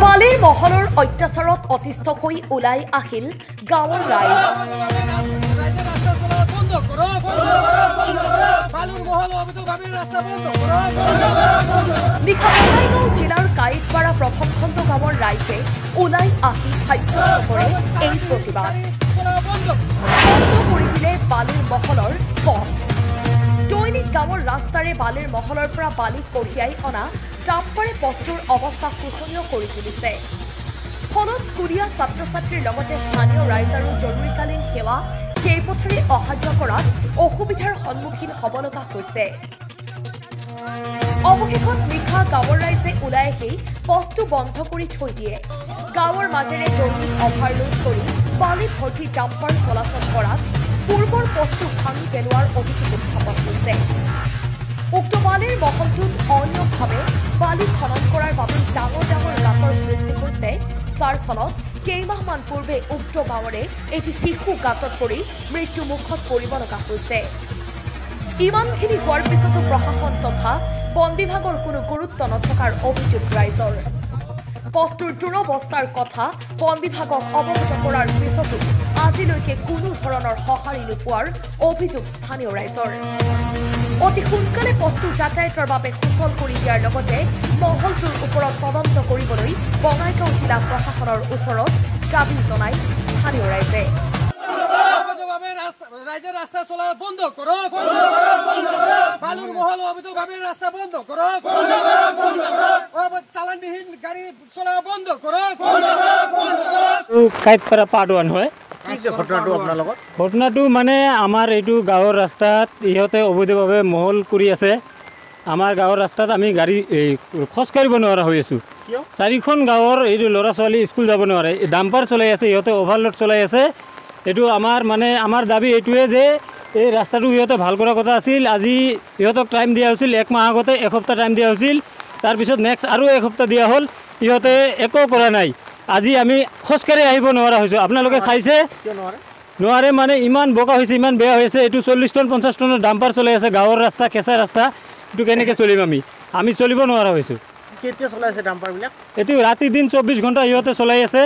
বালিৰ মহলৰ অত্যাচাৰত অতিষ্ঠ হৈ ওলাই আহিল গাঁৱৰ ৰাইজ। নিশা বঙাইগাঁও জিলাৰ কাইটপাৰা প্ৰথম খণ্ড গাঁৱৰ ৰাইজে ওলাই আহি সাব্যস্ত কৰে এই প্ৰতিবাদ। বন্ধ কৰি দিলে বালিৰ মহলৰ পথ। দৈনিক গাঁৱৰ ৰাস্তাৰে বালিৰ মহলৰ পৰা বালি কঢ়িয়াই অনা ডাম্পাৰে পথটোৰ অৱস্থা শোচনীয় কৰি তুলিছে। ফলত স্কুলীয়া ছাত্ৰ ছাত্ৰীৰ লগতে স্থানীয় ৰাইজ আৰু জৰুৰীকালীন সেৱা কেইপথেৰে অহা যোৱা কৰাত অসুবিধাৰ সন্মুখীন হ'ব লগা হৈছে। অৱশেষত নিশা গাঁৱৰ ৰাইজে ওলাই আহি পথটো বন্ধ কৰি থৈ দিয়ে। গাঁৱৰ মাজেৰে দৈনিক অভাৰলোড কৰি বালি ভৰ্তি ডাম্পাৰ চলাচল কৰাত পূৰ্বৰ পথটো ভাঙি পেলোৱাৰ অভিযোগ উত্থাপন হৈছে। উক্ত বালিৰ মহলটোত অনিয়মভাৱে বালি খনন কৰাৰ বাবে ডাঙৰ ডাঙৰ গাঁতৰ সৃষ্টি হৈছে, যাৰ ফলত কেইমাহমান পূৰ্বে উক্ত গাঁৱৰে এটি শিশু গাঁতত পৰি মৃত্যুমুখত পৰিব লগা হৈছে। ইমানখিনি হোৱাৰ পিছতো প্ৰশাসন তথা বন বিভাগৰ কোনো গুৰুত্ব নথকাৰ অভিযোগ ৰাইজৰ। পথটোৰ দুৰৱস্থাৰ কথা বন বিভাগক অৱগত কৰাৰ পিছতো আজিলৈকে কোনো ধৰণৰ সঁহাৰি নোপোৱাৰ অভিযোগ স্থানীয় ৰাইজৰ। অতি সোনকালে পথটো যাতায়াতৰ বাবে সুচল কৰি দিয়াৰ লগতে মহলটোৰ ওপৰত তদন্ত কৰিবলৈ বঙাইগাঁও জিলা প্ৰশাসনৰ ওচৰত দাবী জনাই স্থানীয় ৰাইজে। ৰাস্তা চলা বন্ধ কৰক, বালুৰ মহল অবৈধভাবে ৰাস্তা বন্ধ কৰক, চালানবিহীন গাড়ি চলা বন্ধ কৰক। কাইটপাৰা পাৰ্ট 1 হয়। ঘটনাটো মানে আমাৰ এইটো গাঁৱৰ ৰাস্তাত ইহঁতে অবৈধভাৱে মহল কৰি আছে। আমাৰ গাঁৱৰ ৰাস্তাত আমি গাড়ী খোজকাঢ়িব নোৱাৰা হৈ আছোঁ। 4খন গাঁৱৰ এইটো ল'ৰা ছোৱালী স্কুল যাব নোৱাৰে, ডাম্পাৰ চলাই আছে, ইহঁতে অভাৰলোড চলাই আছে। এইটো আমাৰ দাবী এইটোৱে যে এই ৰাস্তাটো ইহঁতে ভাল কৰাৰ কথা আছিল। আজি ইহঁতক টাইম দিয়া হৈছিল, 1 মাহ আগতে এসপ্তাহ টাইম দিয়া হৈছিল। তাৰপিছত নেক্সট আৰু এসপ্তাহ দিয়া হ'ল, ইহঁতে একো কৰা নাই। আজি আমি খোজকাঢ়ি আহিব নোৱাৰা হৈছোঁ। আপোনালোকে চাইছে নোৱাৰে মানে ইমান বোকা হৈছে, ইমান বেয়া হৈছে। এইটো 40 টন 50 টনৰ ডাম্পাৰ চলাই আছে, গাঁৱৰ ৰাস্তা, কেঁচা ৰাস্তা। এইটো কেনেকৈ চলিম আমি চলিব নোৱাৰা হৈছোঁ। কেতিয়া চলাই আছে ডাম্পাৰবিলাক? এইটো ৰাতি দিন 24 ঘণ্টা ইহঁতে চলাই আছে।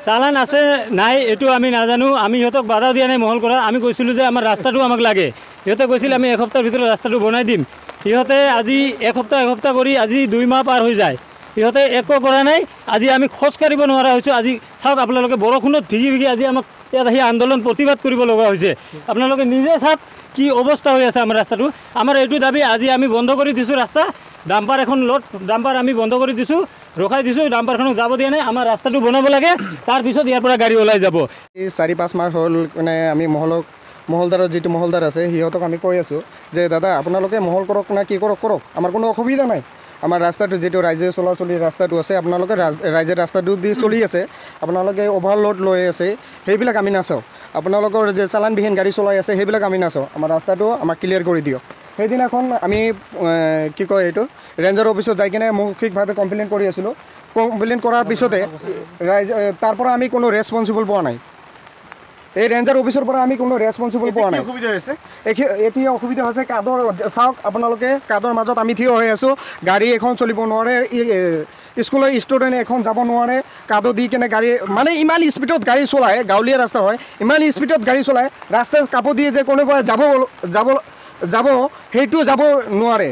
চালান আছে নাই এইটো আমি নাজানো। আমি ইহঁতক বাধা দিয়া নাই মহল কৰা। আমি কৈছিলোঁ যে আমাৰ ৰাস্তাটো আমাক লাগে। ইহঁতে কৈছিল আমি এসপ্তাহৰ ভিতৰত ৰাস্তাটো বনাই দিম। ইহঁতে আজি এসপ্তাহ কৰি আজি 2 মাহ পাৰ হৈ যায়, ইহঁতে একো কৰা নাই। আজি আমি খোজকাঢ়িব নোৱাৰা হৈছোঁ। আজি চাওক আপোনালোকে, বৰষুণত ভিগি আজি আমাক ইয়াত আহি আন্দোলন প্ৰতিবাদ কৰিব লগা হৈছে। আপোনালোকে নিজে চাওক কি অৱস্থা হৈ আছে আমাৰ ৰাস্তাটো। আমাৰ এইটো দাবী, আজি আমি বন্ধ কৰি দিছোঁ ৰাস্তা। ডাম্পাৰ আমি বন্ধ কৰি দিছোঁ, ৰখাই দিছোঁ। ডাম্পাৰখনক যাব দিয়া নাই। আমাৰ ৰাস্তাটো বনাব লাগে, তাৰপিছত ইয়াৰ পৰা গাড়ী ওলাই যাব। এই 4-5 মাহ হ'ল মানে আমি মহলদাৰৰ যিটো মহলদাৰ আছে সিহঁতক আমি কৈ আছোঁ যে দাদা আপোনালোকে মহল কৰক না কি কৰক, আমাৰ কোনো অসুবিধা নাই। আমাৰ ৰাস্তাটো যিটো ৰাইজে চলাচলি ৰাস্তাটো আছে, আপোনালোকে ৰাইজে ৰাস্তাটো দি চলি আছে, আপোনালোকে অভাৰলোড লৈ আছে, সেইবিলাক আমি নাচাওঁ। আপোনালোকৰ যে চালানবিহীন গাড়ী চলাই আছে সেইবিলাক আমি নাচাওঁ। আমাৰ ৰাস্তাটো আমাক ক্লিয়াৰ কৰি দিয়ক। সেইদিনাখন আমি কি কয় এইটো ৰেঞ্জাৰ অফিচত যাই কিনে মৌখিকভাৱে কমপ্লেইন কৰি আছিলোঁ। কমপ্লেইন কৰাৰ পিছতে তাৰ পৰা আমি কোনো ৰেছপঞ্চিবল পোৱা নাই। এই ৰেঞ্জাৰ অফিচৰ পৰা আমি কোনো ৰেছপঞ্চিবল পোৱা নাই। এতিয়া অসুবিধা হৈছে কাদৰ। চাওক আপোনালোকে, কাদৰ মাজত আমি থিয় হৈ আছোঁ। গাড়ী এখন চলিব নোৱাৰে, স্কুলৰ ষ্টুডেণ্ট এখন যাব নোৱাৰে। কাদো দি কেনে গাড়ী মানে ইমান স্পীডত গাড়ী চলায়, গাঁৱলীয়া ৰাস্তা হয়, ইমান স্পীডত গাড়ী চলায়। ৰাস্তাত কাপোৰ দিয়ে যে কোনোবাই যাব সেইটো যাব নোৱাৰে।